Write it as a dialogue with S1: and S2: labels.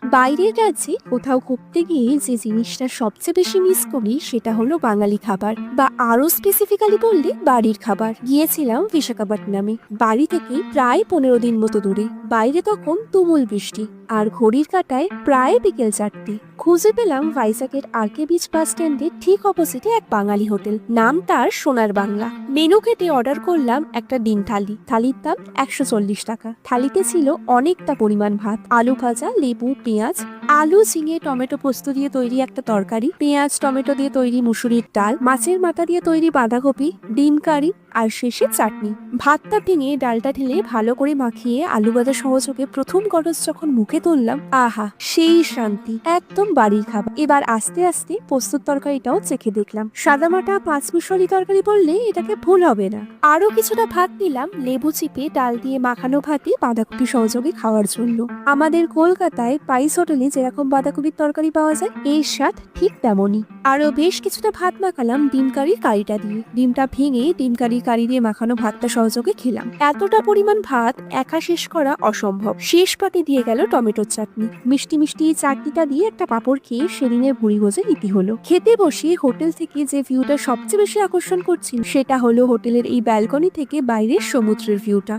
S1: বাইরের রাজ্যে কোথাও ঘুরতে গিয়ে যে জিনিসটা সবচেয়ে বেশি মিস করি সেটা হলো বাঙালি খাবার, বা আরো স্পেসিফিক্যালি বললে বাড়ির খাবার। গিয়েছিলাম বিশাখাপত্তনমে, বাড়ি থেকে প্রায় 15 দিন মতো দূরে। বাইরে তখন তুমুল বৃষ্টি, আর ঘড়ির কাঁটায় প্রায় বিকেল 4টে। খুঁজে পেলাম ভাইজাগের আরকে বিচ বাস স্ট্যান্ডের ঠিক অপোজিটে এক বাঙালি হোটেল, নাম তার সোনার বাংলা। মেনু কেটে অর্ডার করলাম একটা ডিম থালি। থালির দাম 140 টাকা। থালিতে ছিল অনেকটা পরিমাণ ভাত, আলু ভাজা, লেবু, পেঁয়াজ, আলু, ঝিঙে, টমেটো পোস্ত দিয়ে তৈরি একটা তরকারি, পেঁয়াজ টমেটো দিয়ে তৈরি মুসুরির ডাল, মাছের মাথা দিয়ে তৈরি বাঁধাকপি, ডিম কারি, আর শেষে চাটনি। ভাতটা ভেঙে ডালটা ঢেলে ভালো করে মাখিয়ে আলু ভাজা সহযোগে প্রথম গরজ যখন মুখে তুললাম, আহা সেই শান্তি, একদম বাড়ির খাবার। এবার আস্তে আস্তে পোস্তর তরকারিটাও চেখে দেখলাম। সাদামাটা পাঁচ মিশরি তরকারি বললে এটাকে ভুল হবে না। আরো কিছুটা ভাত নিলাম, লেবু চিপে ডাল দিয়ে মাখানো ভাতে বাঁধাকপি সহযোগে খাওয়ার জন্য। আমাদের কলকাতায় পাইস হোটেলে যেরকম বাঁধাকপির তরকারি পাওয়া যায়, এর স্বাদ ঠিক তেমনই। আরো বেশ কিছুটা ভাত মাখালাম ডিম কারির কারিটা দিয়ে। ডিমটা ভেঙে ডিম কারি দিয়ে মাখানো ভাতটা সহযোগে খেলাম। এতটা পরিমাণ ভাত একা শেষ করা অসম্ভব। শেষ পাতে দিয়ে গেল টমেটোর চাটনি। মিষ্টি মিষ্টি এই চাটনিটা দিয়ে একটা পাঁপড় খেয়ে সেদিনের ভুঁড়ি গোজে ইতি হলো। খেতে বসে হোটেল থেকে যে ভিউটা সবচেয়ে বেশি আকর্ষণ করছিল সেটা হলো হোটেলের এই ব্যালকনি থেকে বাইরের সমুদ্রের ভিউটা।